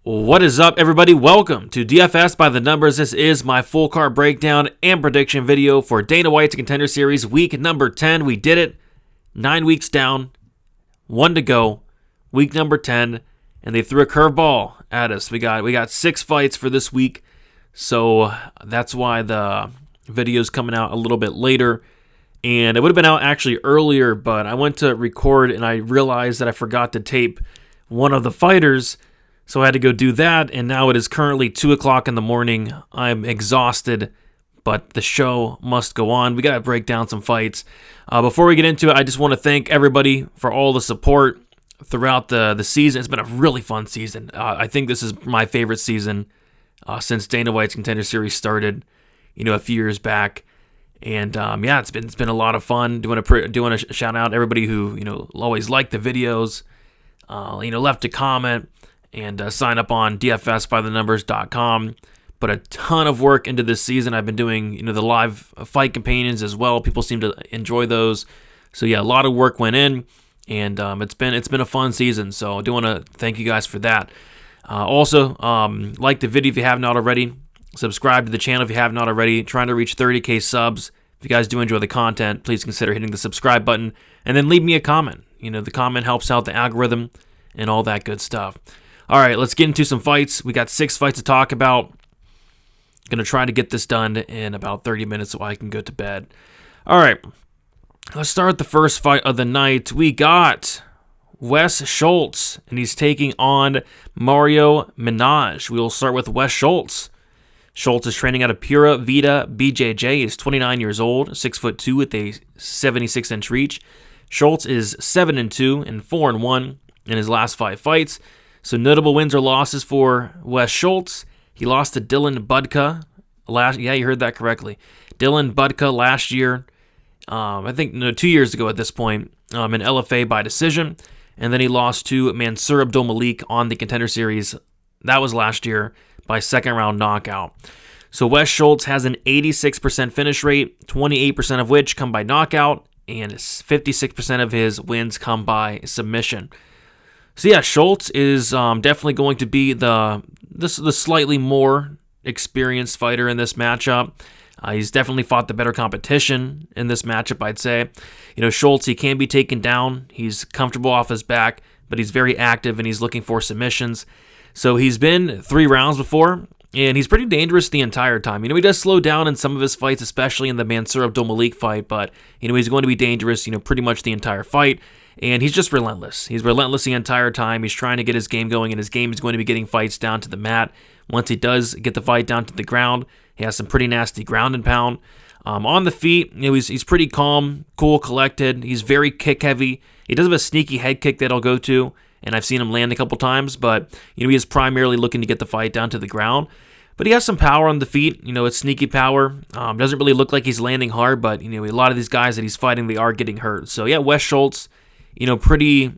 What is up, everybody? Welcome to DFS by the Numbers. This is my full card breakdown and prediction video for Dana White's Contender Series week number 10. We did it. 9 weeks down, 1 to go. Week number 10, and they threw a curveball at us. We got 6 fights for this week, so that's why the video's coming out a little bit later. And it would have been out actually earlier, but I went to record and I realized that I forgot to tape one of the fighters. So I had to go do that, and now it is currently 2 o'clock in the morning. I'm exhausted, but the show must go on. We got to break down some fights. Before we get into it, I just want to thank everybody for all the support throughout the season. It's been a really fun season. I think this is my favorite season since Dana White's Contender Series started, a few years back. And yeah, it's been a lot of fun. Doing a shout out to everybody who always liked the videos, left a comment. And sign up on dfsbythenumbers.com. Put a ton of work into this season. I've been doing, the live fight companions as well. People seem to enjoy those. So yeah, a lot of work went in, and it's been a fun season. So I do want to thank you guys for that. Also, like the video if you have not already. Subscribe to the channel if you have not already. Trying to reach 30K subs. If you guys do enjoy the content, please consider hitting the subscribe button, and then leave me a comment. The comment helps out the algorithm and all that good stuff. All right, let's get into some fights. We got 6 fights to talk about. Going to try to get this done in about 30 minutes so I can go to bed. All right, let's start the first fight of the night. We got Wes Schultz, and he's taking on Mario Minaj. We will start with Wes Schultz. Schultz is training out of Pura Vida BJJ. He's 29 years old, 6'2" with a 76-inch reach. Schultz is 7-2 and 4-1 in his last 5 fights. So notable wins or losses for Wes Schultz. He lost to Dylan Budka yeah, you heard that correctly. Dylan Budka last year, I think 2 years ago at this point, in LFA by decision. And then he lost to Mansur Abdulmalik on the Contender Series. That was last year by second round knockout. So Wes Schultz has an 86% finish rate, 28% of which come by knockout, and 56% of his wins come by submission. So yeah, Schultz is definitely going to be the slightly more experienced fighter in this matchup. He's definitely fought the better competition in this matchup, I'd say. Schultz, he can be taken down. He's comfortable off his back, but he's very active and he's looking for submissions. So he's been 3 rounds before, and he's pretty dangerous the entire time. He does slow down in some of his fights, especially in the Mansur Abdulmalik fight, but he's going to be dangerous, pretty much the entire fight. And he's just relentless. He's relentless the entire time. He's trying to get his game going, and his game is going to be getting fights down to the mat. Once he does get the fight down to the ground, he has some pretty nasty ground and pound. On the feet, he's pretty calm, cool, collected. He's very kick heavy. He does have a sneaky head kick that I'll go to, and I've seen him land a couple times, but he is primarily looking to get the fight down to the ground. But he has some power on the feet. It's sneaky power. Doesn't really look like he's landing hard, but a lot of these guys that he's fighting, they are getting hurt. So yeah, Wes Schultz, pretty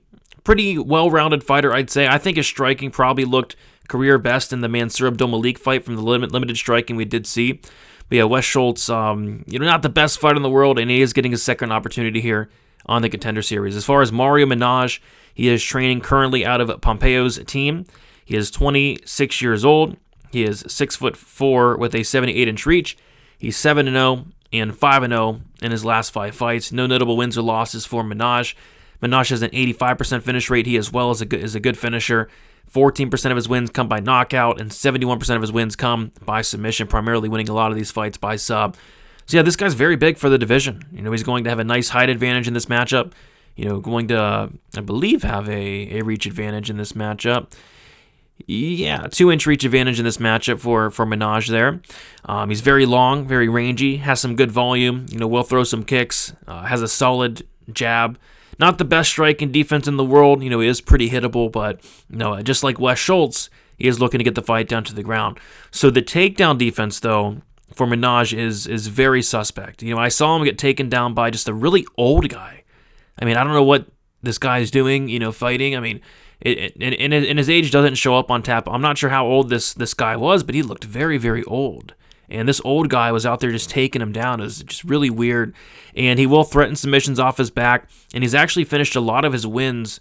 well-rounded fighter, I'd say. I think his striking probably looked career best in the Mansur Abdulmalik fight from the limited striking we did see. But yeah, Wes Schultz, not the best fighter in the world, and he is getting his second opportunity here on the Contender Series. As far as Mario Minaj, he is training currently out of Pompeo's team. He is 26 years old. He is 6'4" with a 78-inch reach. He's 7-0 and 5-0 in his last 5 fights. No notable wins or losses for Minaj. Minaj has an 85% finish rate. He as well is a good finisher. 14% of his wins come by knockout, and 71% of his wins come by submission, primarily winning a lot of these fights by sub. So yeah, this guy's very big for the division. He's going to have a nice height advantage in this matchup. Going to, I believe, have a reach advantage in this matchup. Yeah, 2-inch reach advantage in this matchup for Minaj there. He's very long, very rangy, has some good volume, will throw some kicks, has a solid jab. Not the best striking defense in the world. He is pretty hittable, but just like Wes Schultz, he is looking to get the fight down to the ground. So the takedown defense, though, for Minaj is very suspect. I saw him get taken down by just a really old guy. I don't know what this guy's doing, fighting. And his age doesn't show up on tap. I'm not sure how old this guy was, but he looked very, very old. And this old guy was out there just taking him down. It was just really weird. And he will threaten submissions off his back. And he's actually finished a lot of his wins,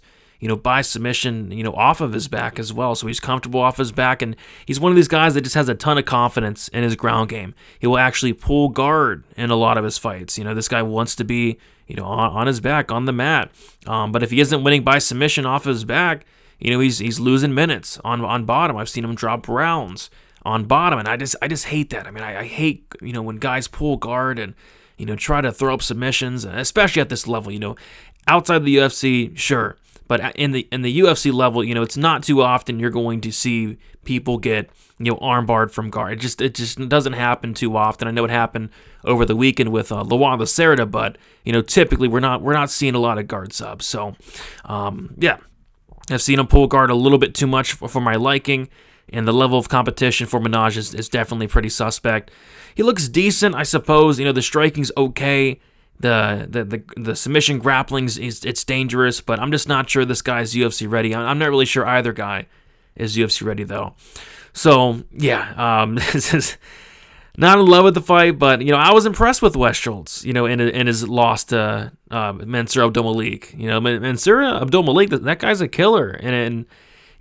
by submission, off of his back as well. So he's comfortable off his back, and he's one of these guys that just has a ton of confidence in his ground game. He will actually pull guard in a lot of his fights. This guy wants to be, on his back, on the mat. But if he isn't winning by submission off of his back, he's losing minutes on bottom. I've seen him drop rounds on bottom, and I just hate that. I hate, when guys pull guard and, try to throw up submissions, especially at this level. Outside the UFC, sure. But in the UFC level, it's not too often you're going to see people get, armbarred from guard. It just doesn't happen too often. I know it happened over the weekend with Luan Lacerda, but typically we're not seeing a lot of guard subs. So, yeah, I've seen him pull guard a little bit too much for my liking, and the level of competition for Minaj is definitely pretty suspect. He looks decent, I suppose. The striking's okay. The submission grappling's it's dangerous, but I'm just not sure this guy's UFC ready. I'm not really sure either guy is UFC ready though. So yeah, this is not in love with the fight, but I was impressed with Wes Schultz. In his loss to Mansour Abdulmalik. Mansour Abdulmalik, that guy's a killer, and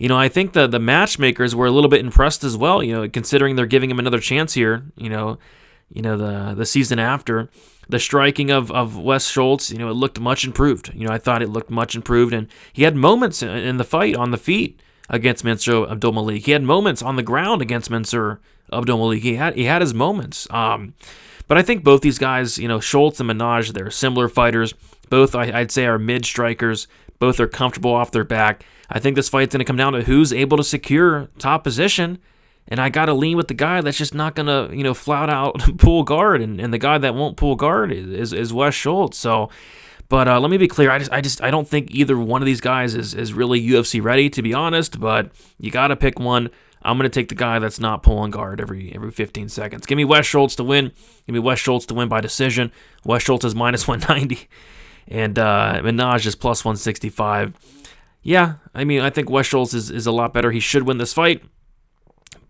I think the matchmakers were a little bit impressed as well. Considering they're giving him another chance here. The season after. The striking of Wes Schultz, it looked much improved. I thought it looked much improved, and he had moments in the fight on the feet against Mansour Abdulmalik. He had moments on the ground against Mansour Abdulmalik. He had his moments. But I think both these guys, Schultz and Minaj, they're similar fighters. Both, I'd say, are mid-strikers. Both are comfortable off their back. I think this fight's going to come down to who's able to secure top position. And I got to lean with the guy that's just not going to, flat out pull guard. And the guy that won't pull guard is Wes Schultz. So, but let me be clear. I don't think either one of these guys is really UFC ready, to be honest. But you got to pick one. I'm going to take the guy that's not pulling guard every 15 seconds. Give me Wes Schultz to win. Give me Wes Schultz to win by decision. Wes Schultz is minus 190. And Minaj is plus 165. Yeah, I think Wes Schultz is a lot better. He should win this fight.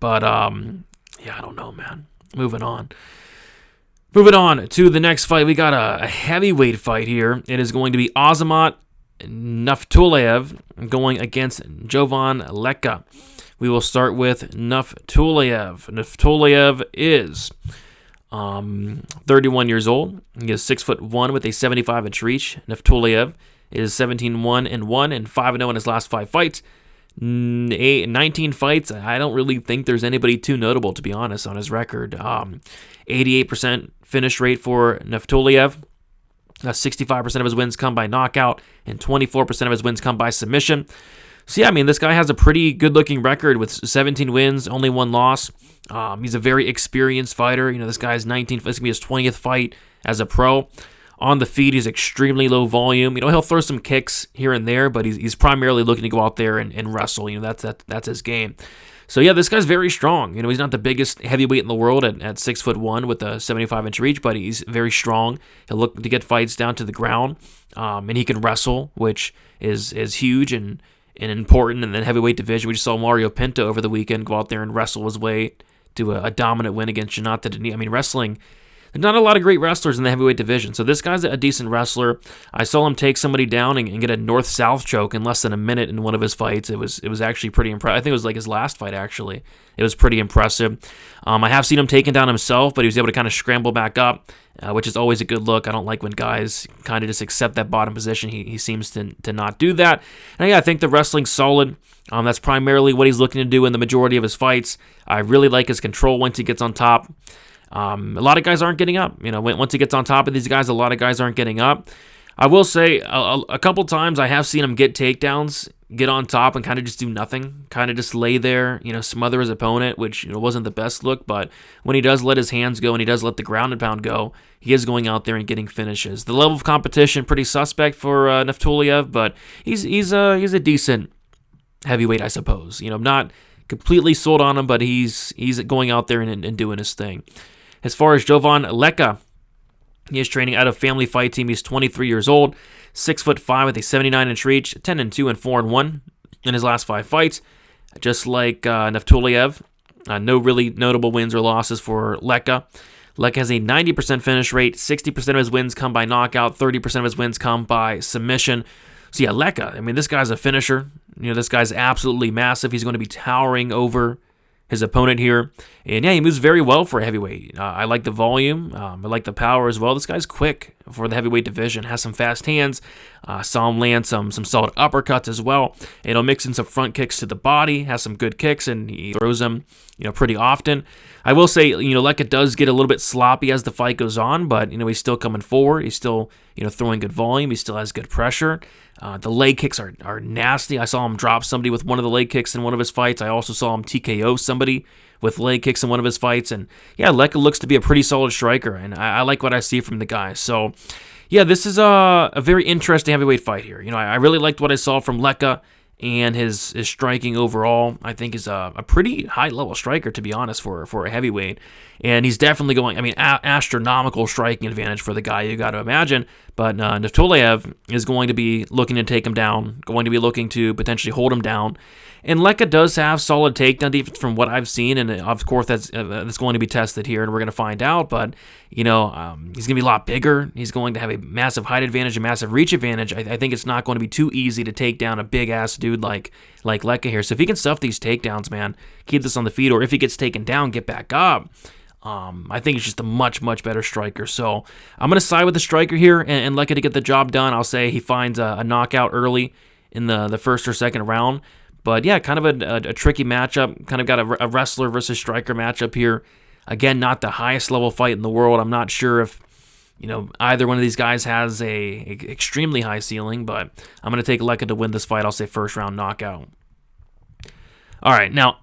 But, yeah, I don't know, man. Moving on to the next fight. We got a heavyweight fight here. It is going to be Azamat Naftullaev going against Jovan Leka. We will start with Naftullaev. Naftullaev is 31 years old. He is 6'1" with a 75-inch reach. Naftullaev is 17-1-1 and 5-0 in his last 5 fights. 19 fights. I don't really think there's anybody too notable, to be honest, on his record. 88% finish rate for Naftullaev. 65% of his wins come by knockout, and 24% of his wins come by submission. So yeah, this guy has a pretty good-looking record with 17 wins, only 1 loss. He's a very experienced fighter. This guy's 19. This is gonna be his 20th fight as a pro. On the feet, he's extremely low volume. He'll throw some kicks here and there, but he's primarily looking to go out there and wrestle. That's his game. So yeah, this guy's very strong. He's not the biggest heavyweight in the world at 6'1" with a 75-inch reach, but he's very strong. He'll look to get fights down to the ground, and he can wrestle, which is huge and important in the heavyweight division. We just saw Mario Pinto over the weekend go out there and wrestle his way to a dominant win against Jonathan Denis. Wrestling. There's not a lot of great wrestlers in the heavyweight division, so this guy's a decent wrestler. I saw him take somebody down and get a north-south choke in less than a minute in one of his fights. It was actually pretty impressive. I think it was like his last fight, actually. It was pretty impressive. I have seen him taken down himself, but he was able to kind of scramble back up, which is always a good look. I don't like when guys kind of just accept that bottom position. He seems to not do that. And yeah, I think the wrestling's solid. That's primarily what he's looking to do in the majority of his fights. I really like his control once he gets on top. A lot of guys aren't getting up. Once he gets on top of these guys, a lot of guys aren't getting up. I will say a couple times I have seen him get takedowns, get on top, and kind of just do nothing. Kind of just lay there, smother his opponent, which wasn't the best look. But when he does let his hands go and he does let the ground and pound go, he is going out there and getting finishes. The level of competition pretty suspect for Naftullaev, but he's a decent heavyweight, I suppose. I'm not completely sold on him, but he's going out there and doing his thing. As far as Jovan Leka, he is training out of Family Fight Team. He's 23 years old, 6'5" with a 79-inch reach, 10-2 and 4-1 in his last 5 fights. Just like Naftullaev, no really notable wins or losses for Leka. Leka has a 90% finish rate, 60% of his wins come by knockout, 30% of his wins come by submission. So yeah, Leka, I mean, this guy's a finisher. This guy's absolutely massive. He's going to be towering over his opponent here. And yeah, he moves very well for a heavyweight. I like the volume. I like the power as well. This guy's quick for the heavyweight division. Has some fast hands. Saw him land some solid uppercuts as well. And he'll mix in some front kicks to the body. Has some good kicks, and he throws them, pretty often. I will say, Leka does get a little bit sloppy as the fight goes on, but, he's still coming forward. He's still, throwing good volume. He still has good pressure. The leg kicks are nasty. I saw him drop somebody with one of the leg kicks in one of his fights. I also saw him TKO somebody with leg kicks in one of his fights. And yeah, Leka looks to be a pretty solid striker, and I like what I see from the guy. So yeah, this is a very interesting heavyweight fight here. I really liked what I saw from Leka, and his striking overall, I think, is a pretty high-level striker, to be honest, for a heavyweight. And he's definitely going, astronomical striking advantage for the guy, you got to imagine. But Napole is going to be looking to take him down, going to be looking to potentially hold him down. And Leka does have solid takedown defense from what I've seen, and of course that's going to be tested here, and we're going to find out. But he's going to be a lot bigger. He's going to have a massive height advantage, a massive reach advantage. I think it's not going to be too easy to take down a big ass dude like Leka here. So if he can stuff these takedowns, man, keep this on the feet, or if he gets taken down, get back up. I think he's just a much, much better striker. So I'm going to side with the striker here and Leka to get the job done. I'll say he finds a knockout early in the first or second round. But yeah, kind of a tricky matchup. Kind of got a wrestler versus striker matchup here. Again, not the highest level fight in the world. I'm not sure if either one of these guys has a extremely high ceiling, but I'm going to take Leka to win this fight. I'll say first round knockout. All right, now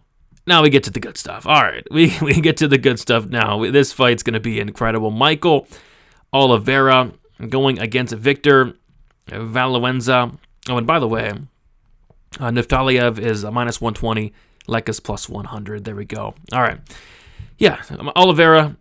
we get to the good stuff. All right, we get to the good stuff now. This fight's going to be incredible. Michael Olivera going against Victor Valenzuela. Oh, and by the way, Naftaliev is a minus 120. Leka's plus 100. There we go. All right. Yeah, Olivera,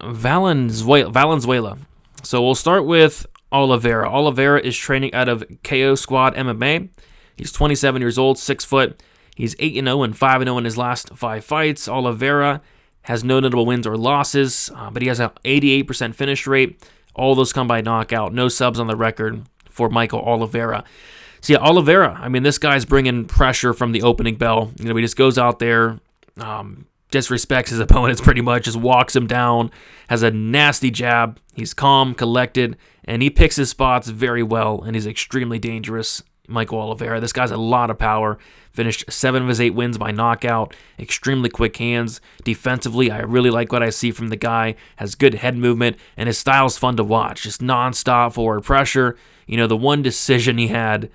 Valenzuela. So we'll start with Olivera. Olivera is training out of KO Squad MMA. He's 27 years old, 6 foot. He's 8-0 and 5-0 in his last 5 fights. Olivera has no notable wins or losses, but he has an 88% finish rate. All those come by knockout. No subs on the record for Michael Olivera. So yeah, Olivera, this guy's bringing pressure from the opening bell. He just goes out there, disrespects his opponents pretty much, just walks him down, has a nasty jab. He's calm, collected, and he picks his spots very well, and he's extremely dangerous. Michael Olivera, this guy's a lot of power. Finished 7 of his 8 wins by knockout. Extremely quick hands. Defensively, I really like what I see from the guy. Has good head movement, and his style's fun to watch. Just non-stop forward pressure. The one decision he had,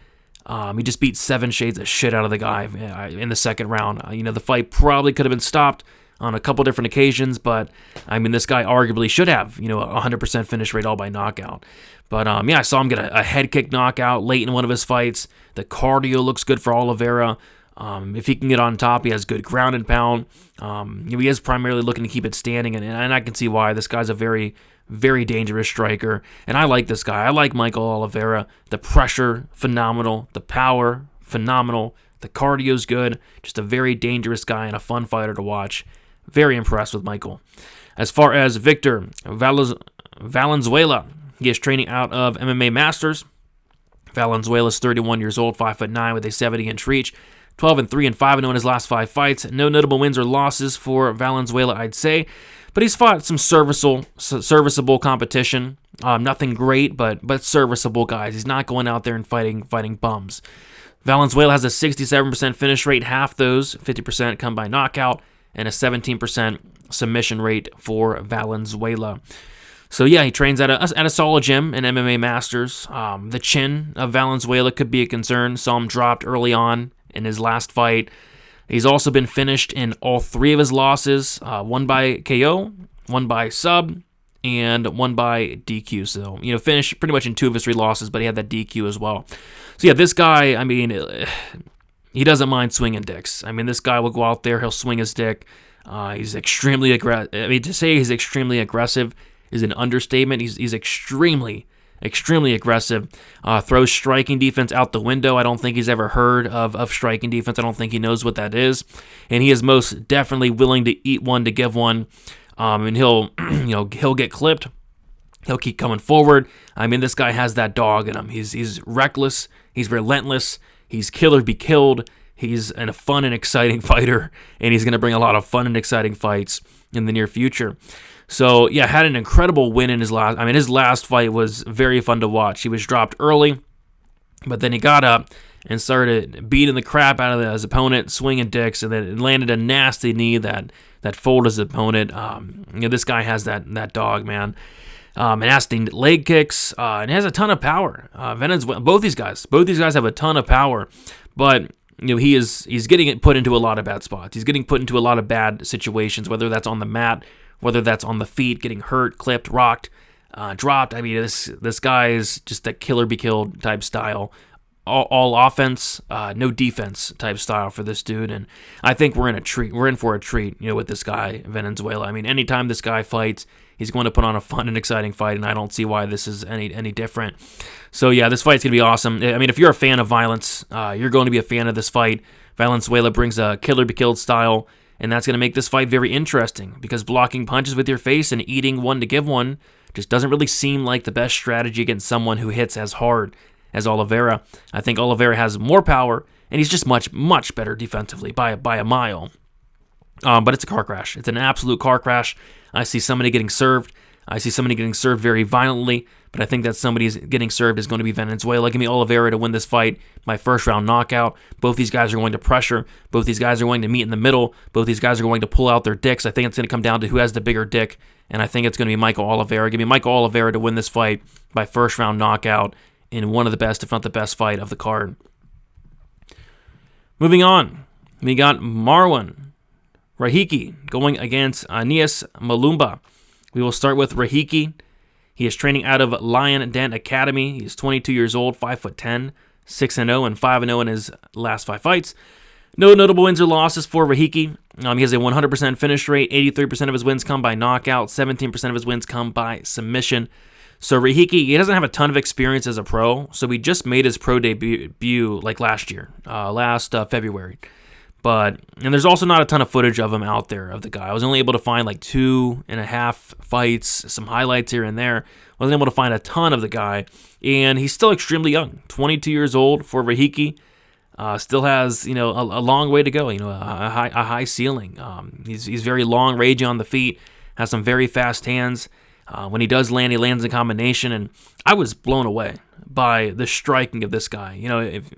he just beat 7 shades of shit out of the guy in the second round. The fight probably could have been stopped on a couple different occasions, but this guy arguably should have, 100% finish rate all by knockout. But I saw him get a head kick knockout late in one of his fights. The cardio looks good for Olivera. If he can get on top, he has good ground and pound. He is primarily looking to keep it standing, and I can see why. This guy's a very, very dangerous striker, and I like this guy. I like Michael Olivera. The pressure, phenomenal. The power, phenomenal. The cardio's good. Just a very dangerous guy and a fun fighter to watch. Very impressed with Michael. As far as Victor Valenzuela, he is training out of MMA Masters. Valenzuela is 31 years old, 5'9", with a 70-inch reach. 12-3 and 5-0 in his last 5 fights. No notable wins or losses for Valenzuela, I'd say. But he's fought some serviceable competition. Nothing great, but serviceable guys. He's not going out there and fighting bums. Valenzuela has a 67% finish rate. Half those, 50%, come by knockout, and a 17% submission rate for Valenzuela. So yeah, he trains at a solid gym in MMA Masters. The chin of Valenzuela could be a concern. Saw him dropped early on in his last fight. He's also been finished in all 3 of his losses. 1 by KO, 1 by sub, and 1 by DQ. So, finished pretty much in 2 of his 3 losses, but he had that DQ as well. So yeah, this guy, he doesn't mind swinging dicks. This guy will go out there, he'll swing his dick. He's extremely aggressive. To say he's extremely aggressive is an understatement. He's extremely aggressive. Throws striking defense out the window. I don't think he's ever heard of striking defense. I don't think he knows what that is. And he is most definitely willing to eat one to give one. And he'll get clipped. He'll keep coming forward. I mean, this guy has that dog in him. He's reckless. He's relentless. He's kill or be killed. He's a fun and exciting fighter, and he's going to bring a lot of fun and exciting fights in the near future. So, yeah, had an incredible win in his last... I mean, his last fight was very fun to watch. He was dropped early, but then he got up and started beating the crap out of his opponent, swinging dicks, and then landed a nasty knee that folded his opponent. This guy has that dog, man. Nasty leg kicks, and he has a ton of power. Valenzuela, both these guys have a ton of power, but he's getting it put into a lot of bad spots. He's getting put into a lot of bad situations, whether that's on the mat, whether that's on the feet, getting hurt, clipped, rocked, dropped. I mean, this guy is just a killer be killed type style. All offense, no defense type style for this dude, and I think we're in for a treat, with this guy, Valenzuela. I mean, anytime this guy fights, he's going to put on a fun and exciting fight, and I don't see why this is any different. So yeah, this fight's gonna be awesome. I mean, if you're a fan of violence, you're going to be a fan of this fight. Valenzuela brings a killer be killed style, and that's gonna make this fight very interesting, because blocking punches with your face and eating one to give one just doesn't really seem like the best strategy against someone who hits as hard as Olivera. I think Olivera has more power, and he's just much better defensively by a mile. But it's a car crash. It's an absolute car crash. I see somebody getting served. I see somebody getting served very violently, but I think that somebody getting served is going to be Valenzuela. Give me Olivera to win this fight by first round knockout. Both these guys are going to pressure. Both these guys are going to meet in the middle. Both these guys are going to pull out their dicks. I think it's going to come down to who has the bigger dick, and I think it's going to be Michael Olivera. Give me Michael Olivera to win this fight by first round knockout in one of the best, if not the best fight of the card. Moving on, we got Marwan Rahiki going against Anis Mulumba. We will start with Rahiki. He is training out of Lion Den Academy. He's 22 years old, 5'10", 6-0, and 5-0 in his last 5 fights. No notable wins or losses for Rahiki. He has a 100% finish rate. 83% of his wins come by knockout. 17% of his wins come by submission. So Rahiki, he doesn't have a ton of experience as a pro, so he just made his pro debut like last year, last February. And there's also not a ton of footage of him out there, of the guy. I was only able to find like 2.5 fights, some highlights here and there. Wasn't able to find a ton of the guy, and he's still extremely young, 22 years old for Rahiki. Still has, a long way to go, a high ceiling. He's very long, raging on the feet, has some very fast hands. When he does land, he lands in combination, and I was blown away by the striking of this guy. If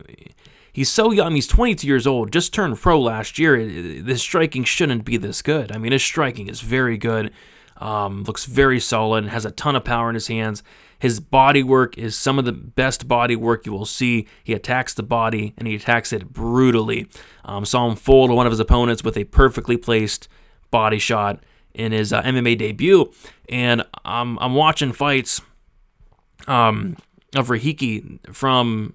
he's so young, he's 22 years old, just turned pro last year. This striking shouldn't be this good. I mean, his striking is very good, looks very solid, and has a ton of power in his hands. His body work is some of the best body work you will see. He attacks the body, and he attacks it brutally. Saw him fold one of his opponents with a perfectly placed body shot in his MMA debut, and I'm watching fights of Rahiki from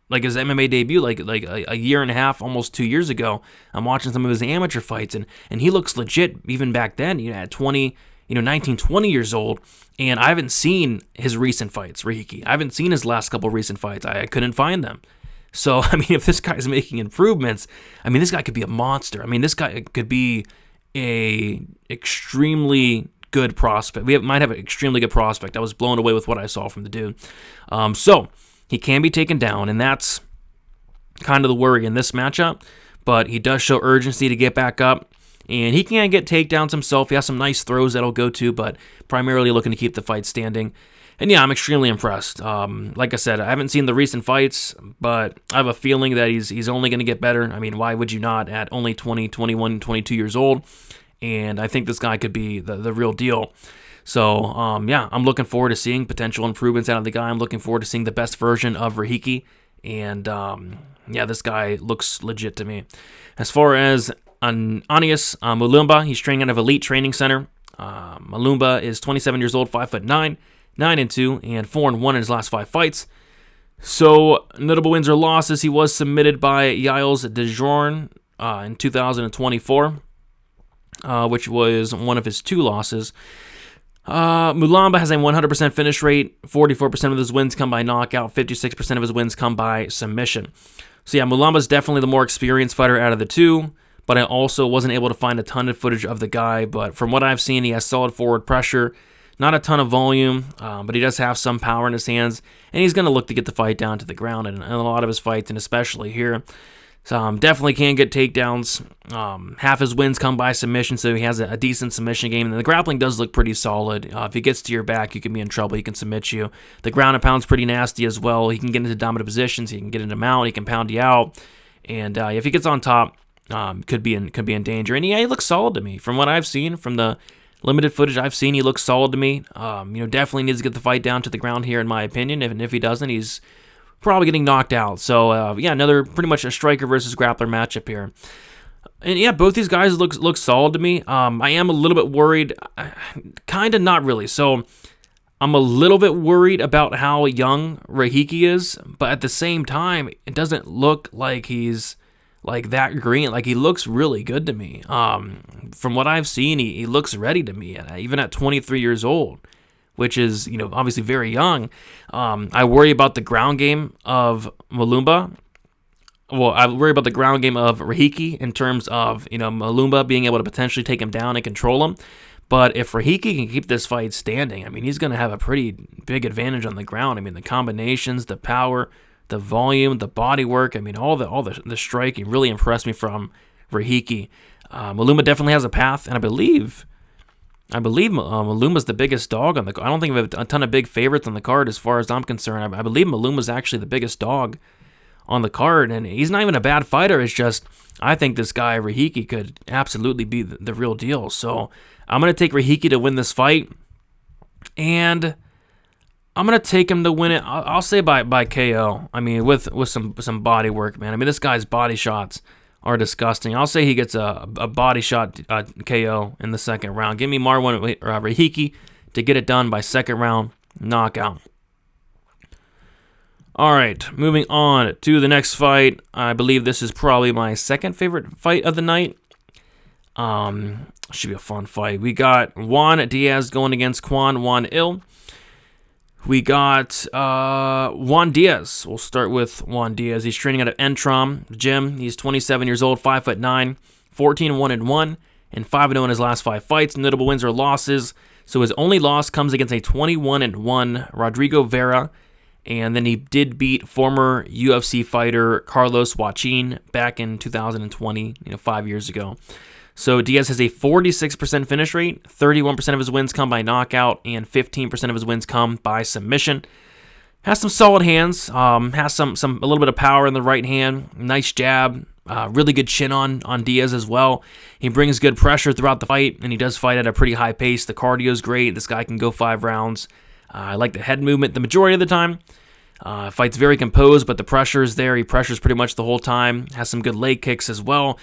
like his MMA debut, like a year and a half, almost 2 years ago. I'm watching some of his amateur fights, and he looks legit even back then. At 19, 20 years old, and I haven't seen his recent fights, Rahiki. I haven't seen his last couple recent fights. I couldn't find them. So I mean, if this guy's making improvements, I mean, this guy could be a monster. I mean, this guy could be a extremely good prospect. Might have an extremely good prospect. I was blown away with what I saw from the dude. So he can be taken down, and that's kind of the worry in this matchup. But he does show urgency to get back up, and he can get takedowns himself. He has some nice throws that'll go to, but primarily looking to keep the fight standing. And yeah, I'm extremely impressed. Like I said, I haven't seen the recent fights, but I have a feeling that he's only going to get better. I mean, why would you not at only 20, 21, 22 years old? And I think this guy could be the real deal. So, yeah, I'm looking forward to seeing potential improvements out of the guy. I'm looking forward to seeing the best version of Rahiki. And, yeah, this guy looks legit to me. As far as Anis Mulumba, he's training out of Elite Training Center. Mulumba is 27 years old, 5'9", 9-2, and 4-1 in his last 5 fights. So, notable wins or losses, he was submitted by Giles DeJourn in 2024, which was one of his 2 losses. Mulumba has a 100% finish rate. 44% of his wins come by knockout. 56% of his wins come by submission. So yeah, Mulumba's definitely the more experienced fighter out of the 2, but I also wasn't able to find a ton of footage of the guy. But from what I've seen, he has solid forward pressure, Not a ton of volume, but he does have some power in his hands, and he's going to look to get the fight down to the ground in a lot of his fights, and especially here. So definitely can get takedowns. Half his wins come by submission, so he has a decent submission game. And the grappling does look pretty solid. If he gets to your back, you can be in trouble. He can submit you. The ground and pound's pretty nasty as well. He can get into dominant positions. He can get into mount. He can pound you out. And if he gets on top, could be in danger. And yeah, he looks solid to me. From what I've seen, from the limited footage I've seen, he looks solid to me. Definitely needs to get the fight down to the ground here, in my opinion. If he doesn't, he's probably getting knocked out. So, another pretty much a striker versus grappler matchup here. And yeah, both these guys look solid to me. I am a little bit worried. Kind of not really. So, I'm a little bit worried about how young Rahiki is. But at the same time, it doesn't look like he's like that green. Like, he looks really good to me. From what I've seen, he looks ready to me, even at 23 years old. Which is, obviously very young. I worry about the ground game of Mulumba. Well, I worry about the ground game of Rahiki in terms of, Mulumba being able to potentially take him down and control him. But if Rahiki can keep this fight standing, he's going to have a pretty big advantage on the ground. The combinations, the power, the volume, the body work, all the striking really impressed me from Rahiki. Mulumba definitely has a path, and I believe Mulumba's the biggest dog on the card. I don't think we have a ton of big favorites on the card as far as I'm concerned. I believe Mulumba's actually the biggest dog on the card, and he's not even a bad fighter. It's just, I think this guy, Rahiki, could absolutely be the real deal. So I'm going to take Rahiki to win this fight, and I'm going to take him to win it, I'll say by KO. With some body work, man. This guy's body shots are disgusting. I'll say he gets a body shot KO in the second round. Give me Marwan Rahiki to get it done by second round knockout. All right, moving on to the next fight. I believe this is probably my second favorite fight of the night. Should be a fun fight. We got Juan Diaz going against Juan Il. We got Juan Diaz. We'll start with Juan Diaz. He's training out of Entrom Gym. He's 27 years old, 5'9", 14-1-1, and 5-0 in his last 5 fights. Notable wins or losses. So his only loss comes against a 21-1 Rodrigo Vera, and then he did beat former UFC fighter Carlos Joaquin back in 2020, 5 years ago. So Diaz has a 46% finish rate, 31% of his wins come by knockout, and 15% of his wins come by submission. Has some solid hands, has a little bit of power in the right hand, nice jab, really good chin on Diaz as well. He brings good pressure throughout the fight, and he does fight at a pretty high pace. The cardio is great. This guy can go 5 rounds. I like the head movement the majority of the time. Fight's very composed, but the pressure is there. He pressures pretty much the whole time. Has some good leg kicks as well.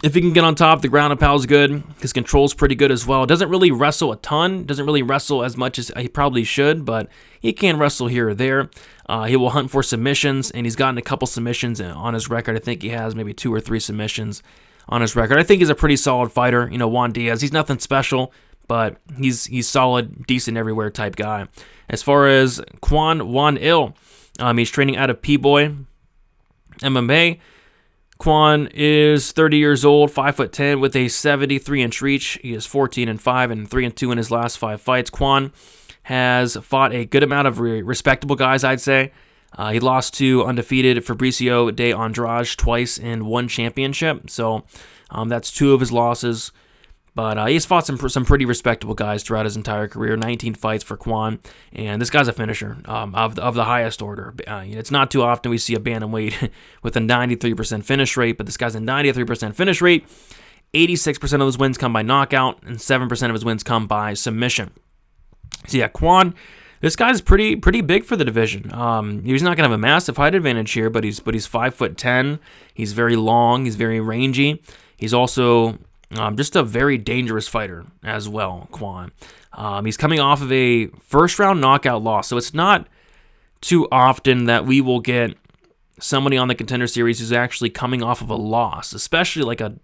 If he can get on top, the ground and pound is good. His control's pretty good as well. Doesn't really wrestle a ton. Doesn't really wrestle as much as he probably should, but he can wrestle here or there. He will hunt for submissions, and he's gotten a couple submissions on his record. I think he has maybe 2 or 3 submissions on his record. I think he's a pretty solid fighter. Juan Diaz, he's nothing special, but he's solid, decent everywhere type guy. As far as Juan Il, he's training out of P-Boy MMA. Juan is 30 years old, 5'10", with a 73-inch reach. He is 14-5 and 3-2 in his last 5 fights. Juan has fought a good amount of respectable guys, I'd say. He lost to undefeated Fabricio de Andrade twice in one championship, so that's 2 of his losses. But he's fought some pretty respectable guys throughout his entire career. 19 fights for Juan, and this guy's a finisher of the highest order. It's not too often we see a bantamweight with a 93% finish rate, but this guy's a 93% finish rate. 86% of his wins come by knockout, and 7% of his wins come by submission. So yeah, Juan, this guy's pretty big for the division. He's not gonna have a massive height advantage here, but he's 5'10". He's very long. He's very rangy. He's also just a very dangerous fighter as well, Juan. He's coming off of a first-round knockout loss, so it's not too often that we will get somebody on the Contender Series who's actually coming off of a loss, especially like a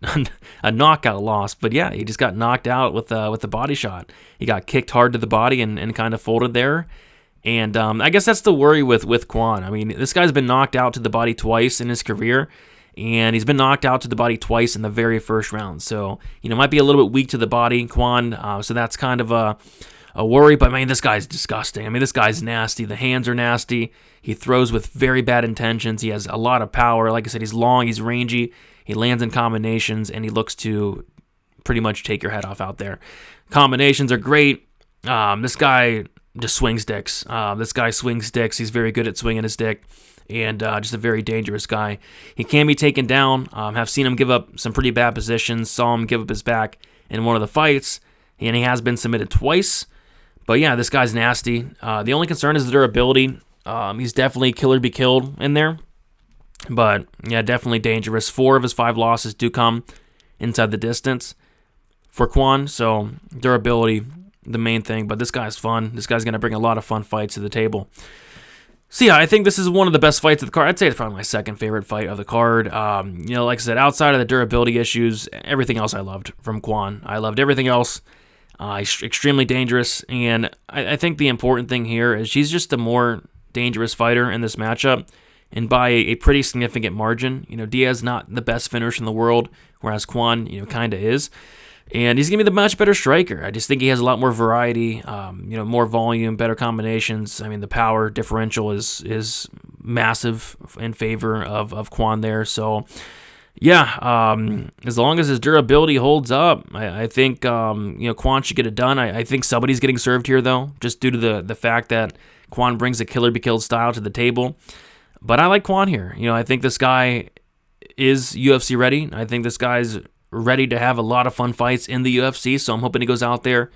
knockout loss. But yeah, he just got knocked out with the body shot. He got kicked hard to the body and kind of folded there. And I guess that's the worry with Juan. This guy's been knocked out to the body twice in his career, and he's been knocked out to the body twice in the very first round. So, might be a little bit weak to the body, Juan. So that's kind of a worry. But, man, this guy's disgusting. I mean, this guy's nasty. The hands are nasty. He throws with very bad intentions. He has a lot of power. Like I said, he's long, he's rangy. He lands in combinations, and he looks to pretty much take your head off out there. Combinations are great. This guy just swings dicks. This guy swings dicks. He's very good at swinging his dick, and just a very dangerous guy. He can be taken down. Have seen him give up some pretty bad positions. Saw him give up his back in one of the fights, and he has been submitted twice. But yeah, this guy's nasty. The only concern is the durability. He's definitely killer be killed in there. But yeah, definitely dangerous. 4 of his 5 losses do come inside the distance for Juan. So durability, the main thing. But this guy's fun. This guy's going to bring a lot of fun fights to the table. So yeah, I think this is one of the best fights of the card. I'd say it's probably my second favorite fight of the card. Like I said, outside of the durability issues, everything else I loved from Juan. I loved everything else. He's extremely dangerous. And I think the important thing here is he's just a more dangerous fighter in this matchup, and by a pretty significant margin. Diaz not the best finisher in the world, whereas Juan, kind of is. And he's going to be the much better striker. I just think he has a lot more variety, more volume, better combinations. I mean, the power differential is massive in favor of Juan there. So, yeah, as long as his durability holds up, I think, Juan should get it done. I think somebody's getting served here, though, just due to the fact that Juan brings a killer-be-killed style to the table. But I like Juan here. I think this guy is UFC ready. I think this guy's ready to have a lot of fun fights in the UFC, so I'm hoping he goes out there,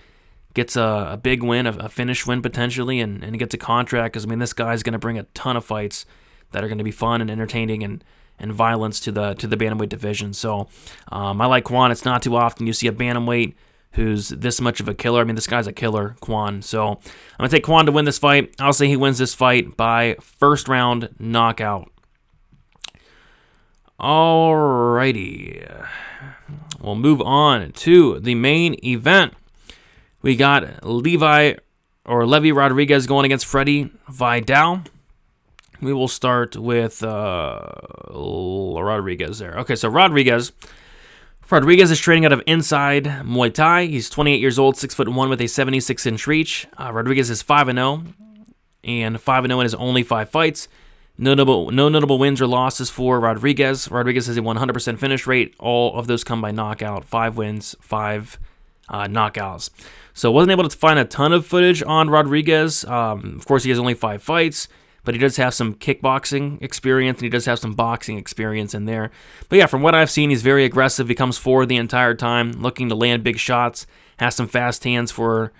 gets a big win, a finish win potentially, and gets a contract, because, this guy's going to bring a ton of fights that are going to be fun and entertaining and violence to the bantamweight division. So I like Juan. It's not too often you see a bantamweight who's this much of a killer. This guy's a killer, Juan. So I'm going to take Juan to win this fight. I'll say he wins this fight by first round knockout. Alrighty. We'll move on to the main event. We got Levi Rodriguez going against Freddy Vidal. We will start with Rodriguez there. Okay, so Rodriguez is training out of Inside Muay Thai. He's 28 years old, 6'1" with a 76-inch reach. Rodriguez is 5-0, and 5-0 in his only 5 fights. No notable wins or losses for Rodriguez. Rodriguez has a 100% finish rate. All of those come by knockout. 5 wins, 5 knockouts. So wasn't able to find a ton of footage on Rodriguez. Of course, he has only 5 fights, but he does have some kickboxing experience, and he does have some boxing experience in there. But yeah, from what I've seen, he's very aggressive. He comes forward the entire time, looking to land big shots. Has some fast hands for,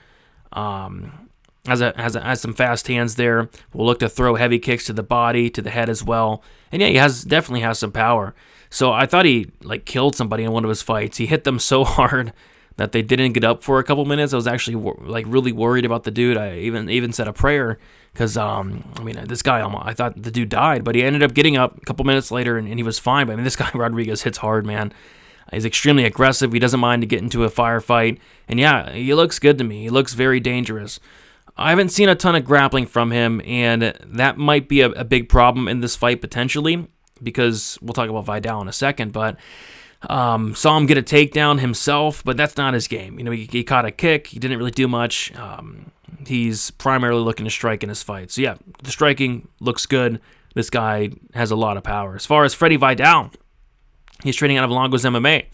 has some fast hands there. Will look to throw heavy kicks to the body, to the head as well. And yeah, he definitely has some power. So I thought he killed somebody in one of his fights. He hit them so hard that they didn't get up for a couple minutes. I was actually really worried about the dude. I even said a prayer. Because, this guy, I thought the dude died, but he ended up getting up a couple minutes later, and he was fine. But, this guy, Rodriguez, hits hard, man. He's extremely aggressive. He doesn't mind to get into a firefight. And, yeah, he looks good to me. He looks very dangerous. I haven't seen a ton of grappling from him, and that might be a big problem in this fight, potentially, because we'll talk about Vidal in a second, but saw him get a takedown himself, but that's not his game. He caught a kick. He didn't really do much. He's primarily looking to strike in his fight. So, yeah, the striking looks good. This guy has a lot of power. As far as Freddy Vidal, he's training out of Longos MMA.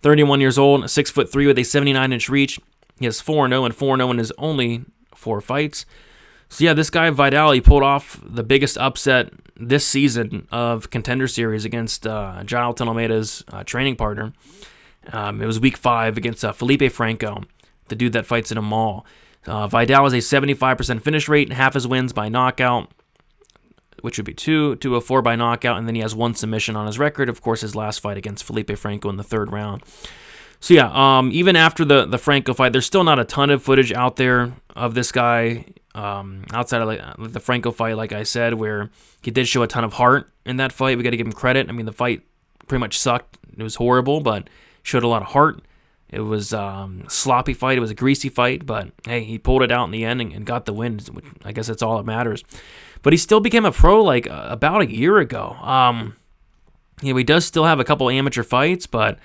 31 years old, 6'3" with a 79-inch reach. He has 4-0 and 4-0 in his only 4 fights. So, yeah, this guy, Vidal, he pulled off the biggest upset this season of Contender Series against Jailton Almeida's training partner. It was week 5 against Felipe Franco, the dude that fights in a mall. Vidal has a 75% finish rate, half his wins by knockout, which would be 2 of 4 by knockout, and then he has 1 submission on his record. Of course, his last fight against Felipe Franco in the 3rd round. So yeah, even after the Franco fight, there's still not a ton of footage out there of this guy outside of the Franco fight, like I said, where he did show a ton of heart in that fight. We got to give him credit. The fight pretty much sucked. It was horrible, but showed a lot of heart. It was a sloppy fight. It was a greasy fight, but hey, he pulled it out in the end and got the win. I guess that's all that matters. But he still became a pro about a year ago. He does still have a couple amateur fights, but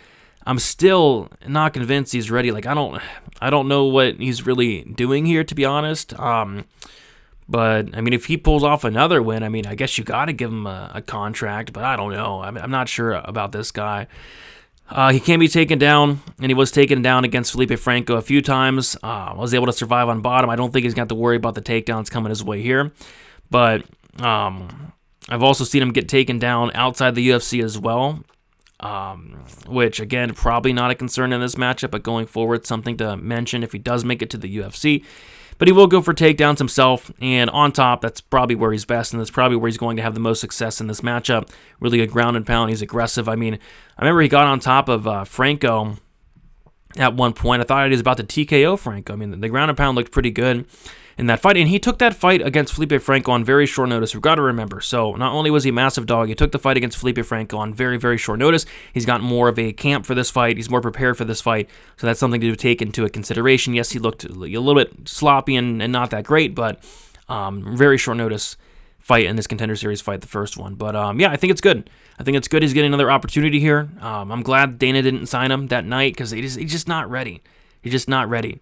I'm still not convinced he's ready. Like, I don't know what he's really doing here, to be honest. But, I mean, if he pulls off another win, I mean, I guess you got to give him a contract, but I don't know. I'm not sure about this guy. He can be taken down, and he was taken down against Felipe Franco a few times. Was able to survive on bottom. I don't think he's got to worry about the takedowns coming his way here. But I've also seen him get taken down outside the UFC as well, which, again, probably not a concern in this matchup, but going forward, something to mention if he does make it to the UFC. But he will go for takedowns himself, and on top, that's probably where he's best, and that's probably where he's going to have the most success in this matchup. Really a ground and pound. He's aggressive. I mean, I remember he got on top of Franco at one point. I thought he was about to TKO Franco. I mean, the ground and pound looked pretty good in that fight, and he took that fight against Felipe Franco on very short notice. We've got to remember. So not only was he a massive dog, he took the fight against Felipe Franco on very, very short notice. He's got more of a camp for this fight. He's more prepared for this fight, so that's something to take into consideration. Yes, he looked a little bit sloppy and not that great, but very short notice fight in this Contender Series fight, the first one. But yeah, I think it's good. I think it's good he's getting another opportunity here. I'm glad Dana didn't sign him that night because he's just not ready. He's just not ready.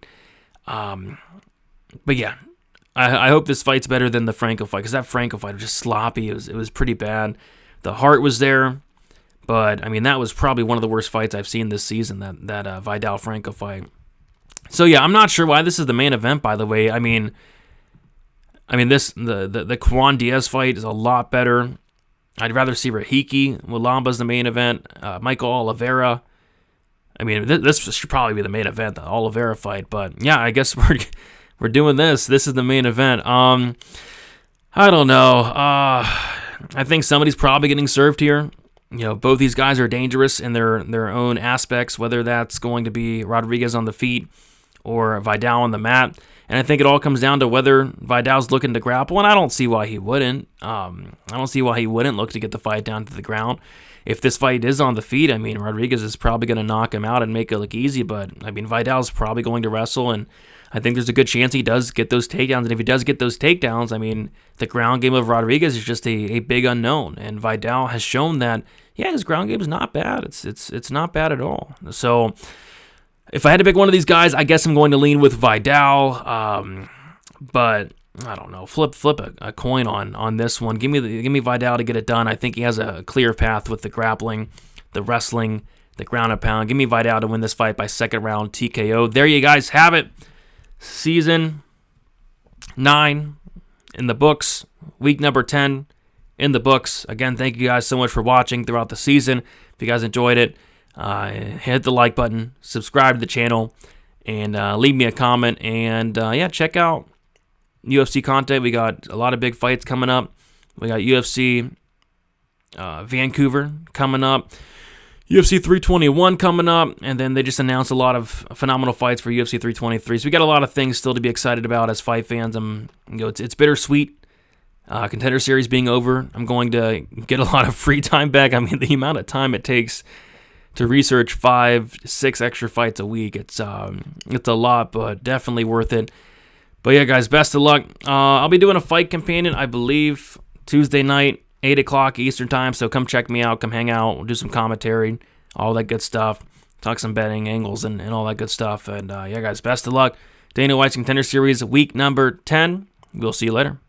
But yeah, I hope this fight's better than the Franco fight, because that Franco fight was just sloppy. It was pretty bad. The heart was there, but I mean, that was probably one of the worst fights I've seen this season, that Vidal Franco fight. So yeah, I'm not sure why this is the main event, by the way. I mean this the Juan Diaz fight is a lot better. I'd rather see Rahiki. Mulumba's the main event. Michael Olivera. I mean, this should probably be the main event, the Olivera fight. But yeah, I guess we're doing this. This is the main event. I don't know. I think somebody's probably getting served here. You know, both these guys are dangerous in their own aspects, whether that's going to be Rodriguez on the feet or Vidal on the mat. And I think it all comes down to whether Vidal's looking to grapple, and I don't see why he wouldn't. I don't see why he wouldn't look to get the fight down to the ground. If this fight is on the feet, I mean, Rodriguez is probably going to knock him out and make it look easy, but I mean, Vidal's probably going to wrestle, and I think there's a good chance he does get those takedowns. And if he does get those takedowns, I mean, the ground game of Rodriguez is just a big unknown, and Vidal has shown that, yeah, his ground game is not bad. It's not bad at all. So if I had to pick one of these guys, I guess I'm going to lean with Vidal. But I don't know. Flip a coin on this one. Give me Vidal to get it done. I think he has a clear path with the grappling, the wrestling, the ground and pound. Give me Vidal to win this fight by second round TKO. There you guys have it. Season 9 in the books. Week number 10 in the books. Again, thank you guys so much for watching throughout the season. If you guys enjoyed it, hit the like button, subscribe to the channel, and leave me a comment. And yeah, check out UFC content. We got a lot of big fights coming up. We got UFC Vancouver coming up, UFC 321 coming up, and then they just announced a lot of phenomenal fights for UFC 323. So we got a lot of things still to be excited about as fight fans. It's bittersweet. Contender Series being over, I'm going to get a lot of free time back. I mean, the amount of time it takes to research 5-6 extra fights a week, it's a lot, but definitely worth it. But yeah, guys, best of luck. I'll be doing a fight companion, I believe, Tuesday night, 8 o'clock Eastern time, so come check me out, come hang out, we'll do some commentary, all that good stuff, talk some betting angles and all that good stuff. And yeah, guys, best of luck. Dana White's Contender Series, week number 10. We'll see you later.